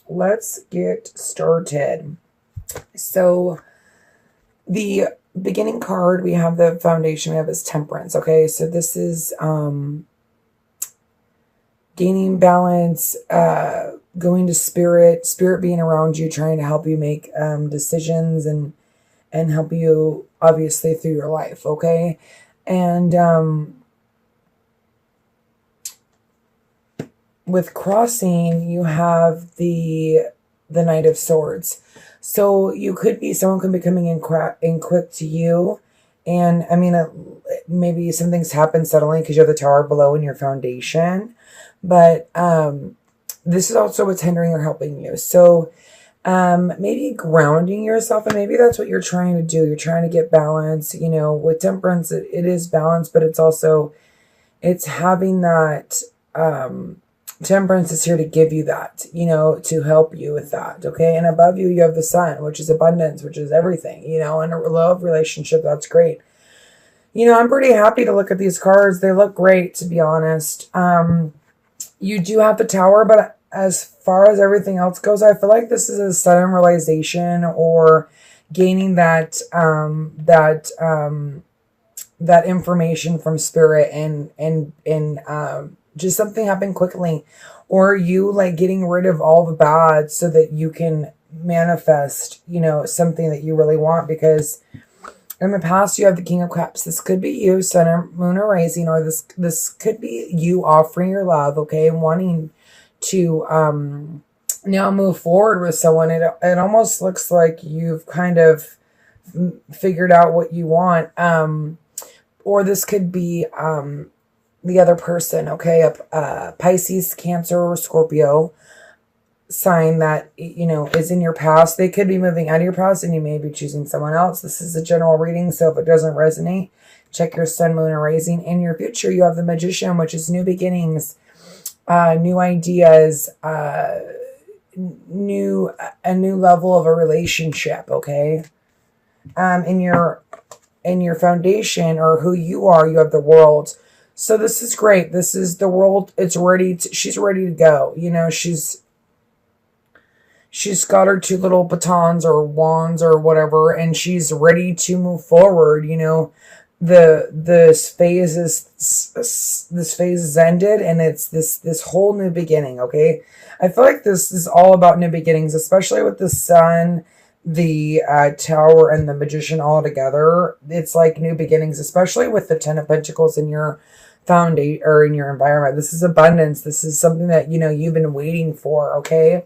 let's get started. So the beginning card, we have the foundation, we have is Temperance. Okay, so this is gaining balance, going to spirit being around you, trying to help you make decisions and help you obviously through your life. Okay, and with crossing, you have the Knight of Swords. So you could be, someone could be coming in quick to you. And I mean, maybe something's happened suddenly because you have the tower below in your foundation. But this is also what's hindering or helping you. So maybe grounding yourself, and maybe that's what you're trying to do. You're trying to get balance. You know, with Temperance, it is balance, but it's also, it's having that, Temperance is here to give you that, you know, to help you with that. Okay. And above you, you have the Sun, which is abundance, which is everything, you know, and a love relationship. That's great. You know, I'm pretty happy to look at these cards. They look great, to be honest. You do have the Tower, but as far as everything else goes, I feel like this is a sudden realization or gaining that, that information from spirit and just something happened quickly, or you like getting rid of all the bad so that you can manifest, you know, something that you really want. Because in the past, you have the King of Cups. This could be you, Sun or Moon or Rising, or this could be you offering your love, okay, and wanting to now move forward with someone. It almost looks like you've kind of figured out what you want, or this could be the other person, okay, a Pisces, Cancer, or Scorpio sign that, you know, is in your past. They could be moving out of your past and you may be choosing someone else. This is a general reading, so if it doesn't resonate, check your Sun, Moon, or Rising. In your future, you have the Magician, which is new beginnings, new ideas, a new level of a relationship, okay? In your foundation, or who you are, you have the World. So this is great. This is the World. It's ready. She's ready to go. You know, she's got her two little batons or wands or whatever, and she's ready to move forward. You know, this phase is ended, and it's this whole new beginning. Okay, I feel like this is all about new beginnings, especially with the Sun, the Tower, and the Magician all together. It's like new beginnings, especially with the Ten of Pentacles in your foundation or in your environment. This is abundance. This is something that, you know, you've been waiting for. Okay,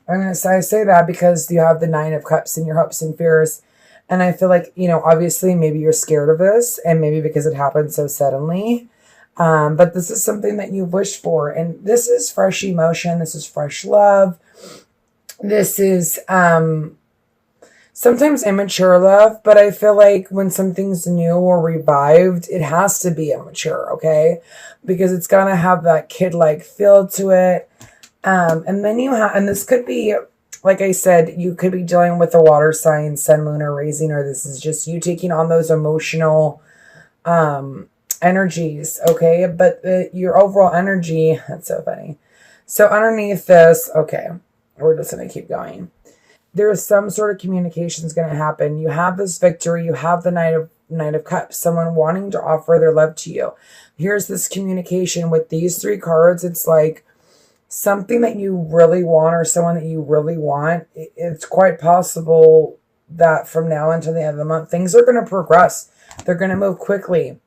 I say that because you have the Nine of Cups in your hopes and fears, and I feel like, you know, obviously maybe you're scared of this, and maybe because it happened so suddenly. But this is something that you wished for, and this is fresh emotion. This is fresh love. This is sometimes immature love, but I feel like when something's new or revived, it has to be immature, okay? Because it's gonna have that kid-like feel to it. And then you have, and this could be, like I said, you could be dealing with a water sign, Sun, Moon, or Rising, or this is just you taking on those emotional energies, okay? But your overall energy, that's so funny. So underneath this, okay, we're just gonna keep going. There's some sort of communication is going to happen. You have this victory. You have the Knight of Cups, someone wanting to offer their love to you. Here's this communication with these three cards. It's like something that you really want, or someone that you really want. It's quite possible that from now until the end of the month, things are going to progress. They're going to move quickly.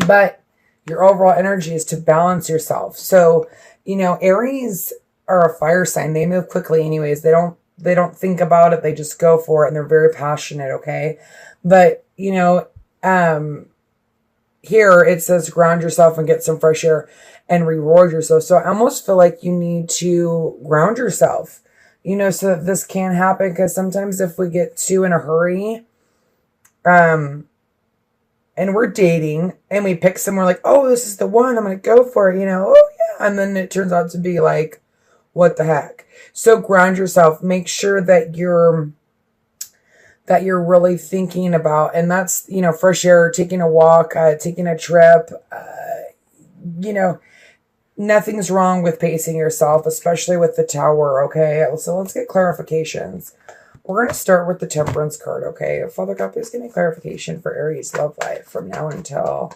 But your overall energy is to balance yourself. So, you know, Aries are a fire sign. They move quickly anyways. They don't think about it. They just go for it, and they're very passionate, okay? But, you know, here it says ground yourself and get some fresh air and reward yourself. So I almost feel like you need to ground yourself, you know, so that this can happen. Because sometimes if we get too in a hurry, and we're dating and we pick someone, like, oh, this is the one, I'm going to go for it, you know, oh yeah. And then it turns out to be like, what the heck? So ground yourself. Make sure that you're really thinking about, and that's, you know, fresh air, taking a walk, taking a trip, you know, nothing's wrong with pacing yourself, especially with the Tower, okay? So let's get clarifications. We're going to start with the Temperance card, okay? Father God, please give me clarification for Aries love life from now until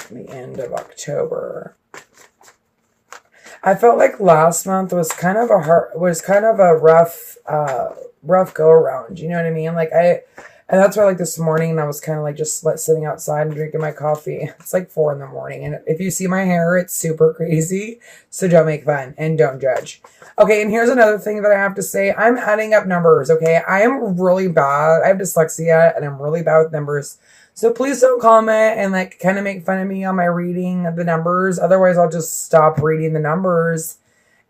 the end of October. I felt like last month was kind of a rough go around. You know what I mean? And that's why, like, this morning, I was kind of like just sitting outside and drinking my coffee. It's like 4 a.m. And if you see my hair, it's super crazy. So don't make fun and don't judge. Okay, and here's another thing that I have to say. I'm adding up numbers, okay? I am really bad. I have dyslexia and I'm really bad with numbers. So please don't comment and like kind of make fun of me on my reading of the numbers. Otherwise, I'll just stop reading the numbers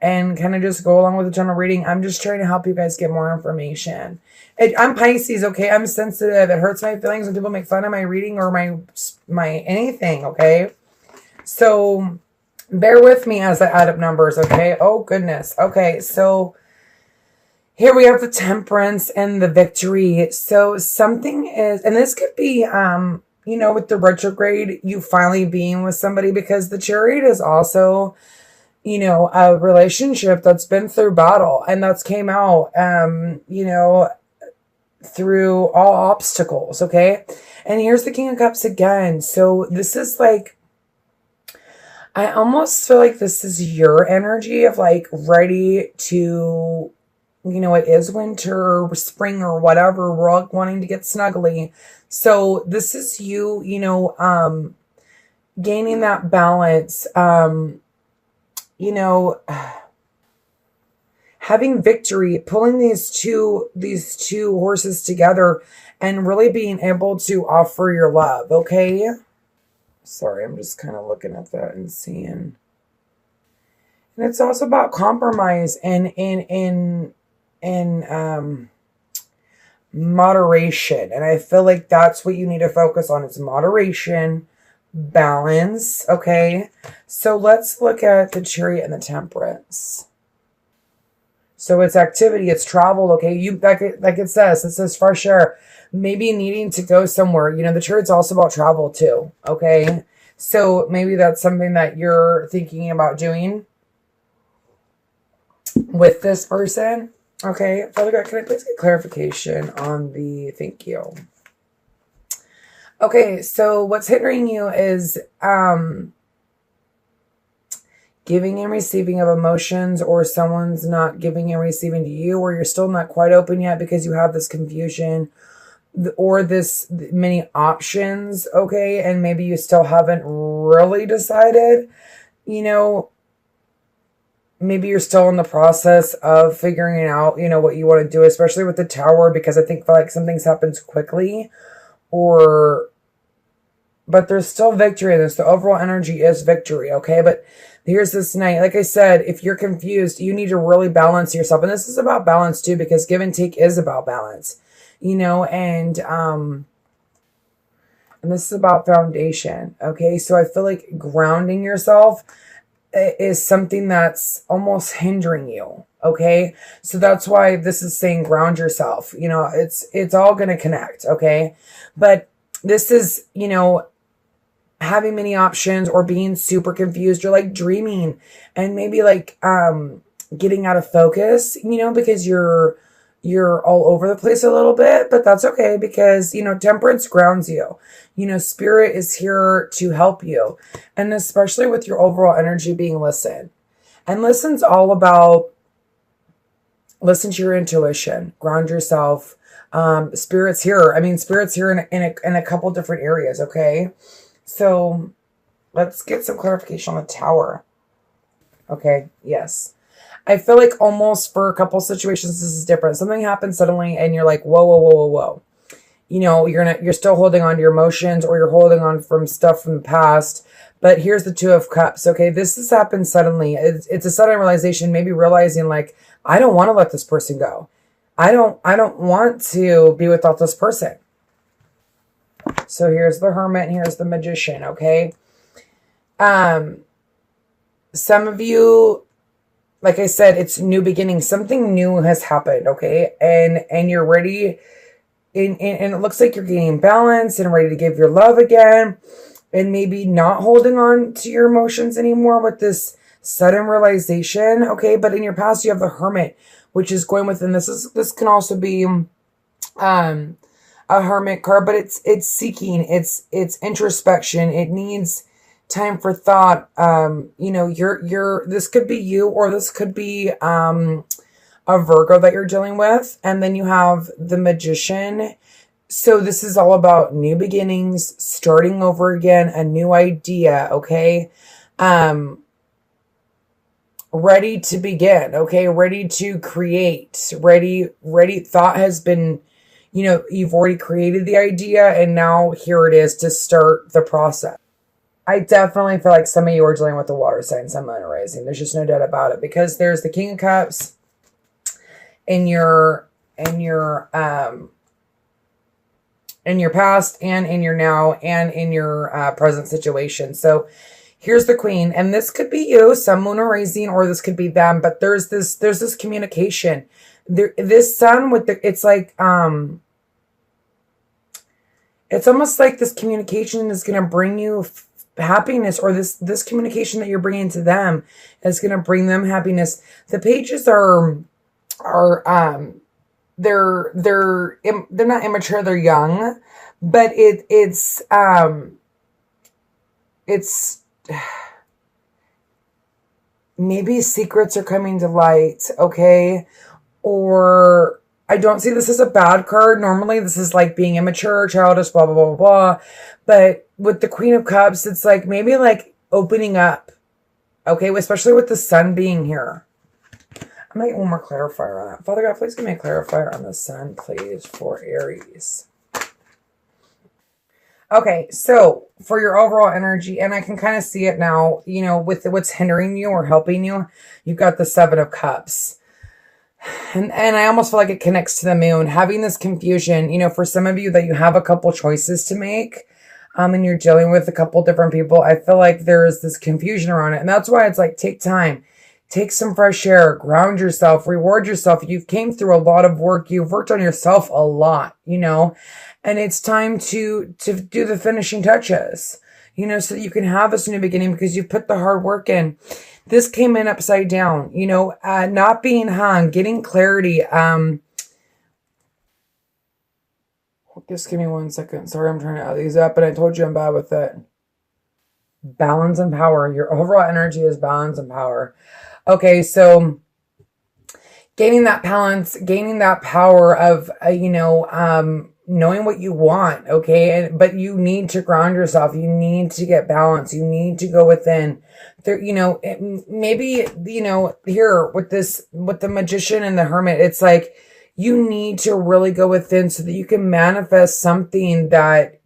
and kind of just go along with the general reading. I'm just trying to help you guys get more information. I'm Pisces, okay? I'm sensitive. It hurts my feelings when people make fun of my reading or my anything, okay? So bear with me as I add up numbers, okay? Oh, goodness. Okay, so here we have the Temperance and the Victory. So something is, and this could be, with the retrograde, you finally being with somebody, because the Chariot is also, a relationship that's been through battle and that's came out, through all obstacles, okay? And here's the King of Cups again. So this is like, I almost feel like this is your energy of like ready to, it is winter or spring or whatever. We're all wanting to get snuggly. So this is you, gaining that balance, having victory, pulling these two horses together and really being able to offer your love, okay? Sorry, I'm just kind of looking at that and seeing. And it's also about compromise and moderation. And I feel like that's what you need to focus on. It's moderation, balance, okay? So let's look at the Chariot and the Temperance. So it's activity, it's travel, okay? It says fresh air. Maybe needing to go somewhere. The Chariot's also about travel too, okay? So maybe that's something that you're thinking about doing with this person, okay? Father God, can I please get clarification on the thank you? Okay, so what's hindering you is giving and receiving of emotions, or someone's not giving and receiving to you, or you're still not quite open yet because you have this confusion or this many options, okay? And maybe you still haven't really decided, maybe you're still in the process of figuring out, what you want to do, especially with the Tower, because I think like something's happens quickly, but there's still victory in this. The overall energy is victory, okay? But here's this night. Like I said, if you're confused, you need to really balance yourself. And this is about balance too, because give and take is about balance, and this is about foundation, okay? So I feel like grounding yourself is something that's almost hindering you, okay? So that's why this is saying ground yourself. It's all going to connect, okay? But this is, having many options or being super confused. You're like dreaming and maybe like getting out of focus, because you're all over the place a little bit, but that's okay, because Temperance grounds you. Spirit is here to help you, and especially with your overall energy being listen. And listen's all about listen to your intuition, ground yourself. Spirit's here. Spirit's here in a couple different areas, okay? So let's get some clarification on the Tower. Okay, yes. I feel like almost for a couple situations, this is different. Something happens suddenly and you're like, whoa, whoa, whoa, whoa, whoa. You're still holding on to your emotions, or you're holding on from stuff from the past. But here's the Two of Cups. Okay, this has happened suddenly. It's a sudden realization, maybe realizing like, I don't want to let this person go. I don't want to be without this person. So here's the Hermit, and here's the Magician, okay? Some of you, like I said, it's new beginning. Something new has happened, okay? And you're ready, and it looks like you're gaining balance and ready to give your love again. and maybe not holding on to your emotions anymore with this sudden realization. Okay. But in your past, you have the Hermit, which is going within. This can also be, a Hermit card, but it's seeking, it's introspection. It needs time for thought. This could be you, or this could be, a Virgo that you're dealing with. And then you have the Magician. So this is all about new beginnings, starting over again, a new idea. Okay. Ready to begin. Okay. Ready to create, ready. Thought has been, you've already created the idea, and now here it is to start the process. I definitely feel like some of you are dealing with the water sign, Sun, Moon, or Rising. There's just no doubt about it, because there's the King of Cups in your past, and in your now, and in your present situation. So here's the Queen, and this could be you, Sun, Moon, or Rising, or this could be them. But there's this communication. This Sun with it's like it's almost like this communication is going to bring you happiness, or this communication that you're bringing to them is going to bring them happiness. The pages are they're not immature, they're young, but it's maybe secrets are coming to light. Okay. Or I don't see this as a bad card. Normally this is like being immature, childish, blah, blah, blah, blah, blah. But with the Queen of Cups, it's like maybe like opening up. Okay. Especially with the Sun being here. I might get one more clarifier on that. Father God, please give me a clarifier on the Sun, please, for Aries. Okay, so for your overall energy, and I can kind of see it now, with what's hindering you or helping you, you've got the Seven of Cups. And I almost feel like it connects to the Moon. Having this confusion, for some of you that you have a couple choices to make, and you're dealing with a couple different people, I feel like there is this confusion around it. And that's why it's like, take time. Take some fresh air, ground yourself, reward yourself. You've came through a lot of work. You've worked on yourself a lot, and it's time to do the finishing touches, so that you can have this new beginning, because you've put the hard work in. This came in upside down, not being hung, getting clarity. Just give me 1 second. Sorry, I'm trying to add these up, but I told you I'm bad with it. Balance and power. Your overall energy is balance and power. Okay, so gaining that balance, gaining that power of, knowing what you want, okay? But you need to ground yourself. You need to get balance. You need to go within. There, maybe, here with the Magician and the Hermit, it's like you need to really go within so that you can manifest something that,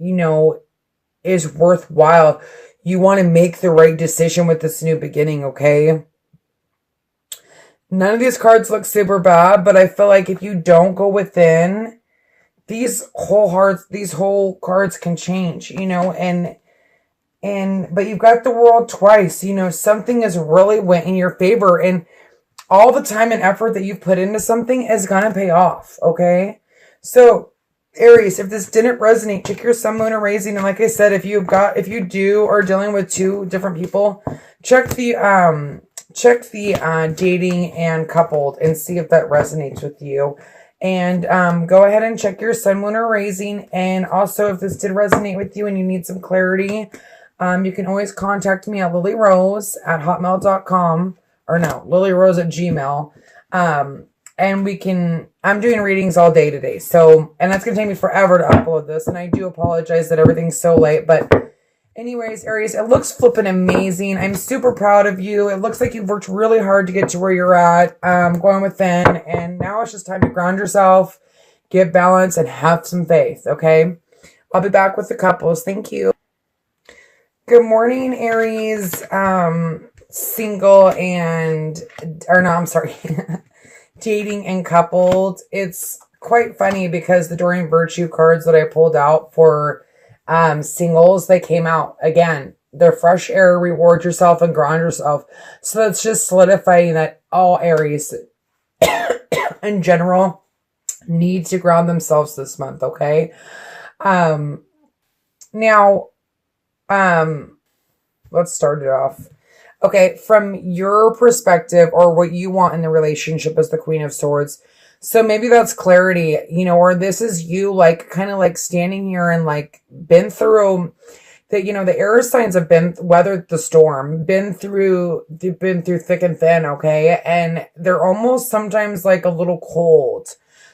is worthwhile. You want to make the right decision with this new beginning, okay? None of these cards look super bad, but I feel like if you don't go within, these whole cards can change, but you've got the World twice, something has really went in your favor, and all the time and effort that you've put into something is going to pay off. Okay. So Aries, if this didn't resonate, check your Sun, Moon, or Rising. And like I said, if you are dealing with two different people, check the dating and coupled and see if that resonates with you. And go ahead and check your Sun, Moon, or Rising. And also, if this did resonate with you and you need some clarity, you can always contact me at lilyrose@hotmail.com, or no, lilyrose@gmail. And I'm doing readings all day today. So, and that's going to take me forever to upload this. And I do apologize that everything's so late, but anyways, Aries, it looks flipping amazing. I'm super proud of you. It looks like you've worked really hard to get to where you're at, going within. And now it's just time to ground yourself, get balance, and have some faith, okay? I'll be back with the couples. Thank you. Good morning, Aries. Single and, or no, I'm sorry. Dating and coupled. It's quite funny because the Doreen Virtue cards that I pulled out for singles, they came out again. They're fresh air, reward yourself, and ground yourself. So that's just solidifying that all Aries in general need to ground themselves this month, okay? Now, Let's start it off. Okay, from your perspective or what you want in the relationship as the Queen of Swords. So maybe that's clarity, or this is you like kind of like standing here and like been through that, the air signs have been weathered the storm, they've been through thick and thin, okay? And they're almost sometimes like a little cold.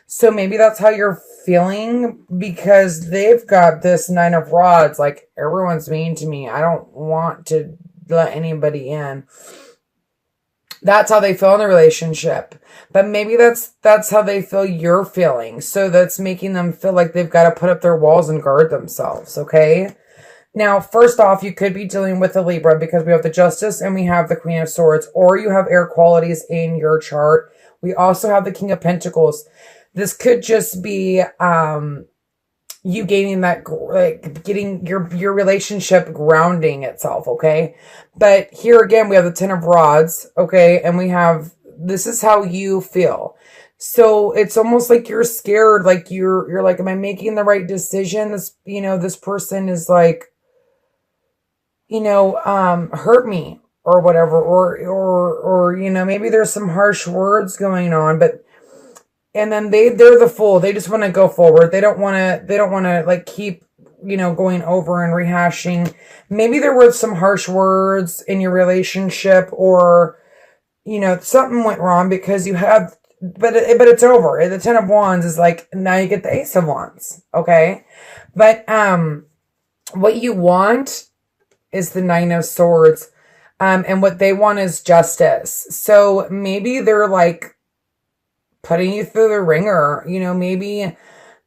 So maybe that's how you're feeling because they've got this Nine of Rods, like everyone's mean to me. I don't want to let anybody in. That's how they feel in the relationship. But maybe that's how they feel you're feeling. So that's making them feel like they've got to put up their walls and guard themselves, okay? Now, first off, you could be dealing with a Libra because we have the Justice and we have the Queen of Swords, or you have air qualities in your chart. We also have the King of Pentacles. This could just be you gaining that, like getting your relationship grounding itself, okay? But here again, we have the Ten of Rods, okay? And we have, this is how you feel. So it's almost like you're scared, like you're like, am I making the right decision? This person is like, hurt me or whatever, or maybe there's some harsh words going on, and then they're the fool. They just want to go forward. They don't want to like keep, going over and rehashing. Maybe there were some harsh words in your relationship, or, something went wrong because you have, but it's over. The Ten of Wands is like, now you get the Ace of Wands. Okay. But, what you want is the Nine of Swords. And what they want is justice. So maybe they're like putting you through the ringer, maybe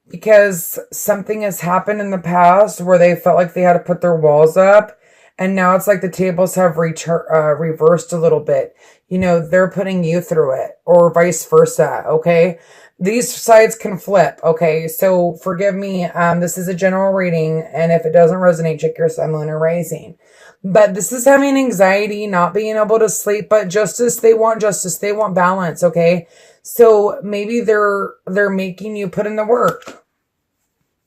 because something has happened in the past where they felt like they had to put their walls up. And now it's like the tables have reversed a little bit. They're putting you through it, or vice versa. Okay. These sides can flip. Okay. So forgive me. This is a general reading. And if it doesn't resonate, check your sun, moon, or rising. But this is having anxiety, not being able to sleep, but justice. They want justice. They want balance. Okay. So maybe they're making you put in the work,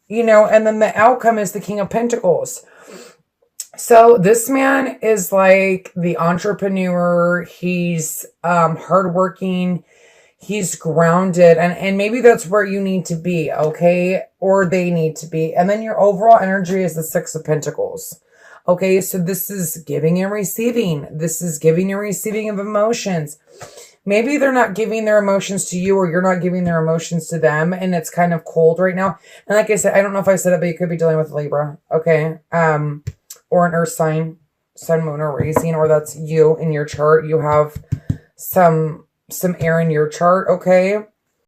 and then the outcome is the King of Pentacles. So this man is like the entrepreneur. He's hardworking. He's grounded. And maybe that's where you need to be, okay? Or they need to be. And then your overall energy is the Six of Pentacles. Okay, so this is giving and receiving. This is giving and receiving of emotions. Maybe they're not giving their emotions to you, or you're not giving their emotions to them, and it's kind of cold right now. And like I said, I don't know if I said it, but you could be dealing with Libra, okay? Or an earth sign, sun, moon, or rising, or that's you in your chart. You have some air in your chart, okay?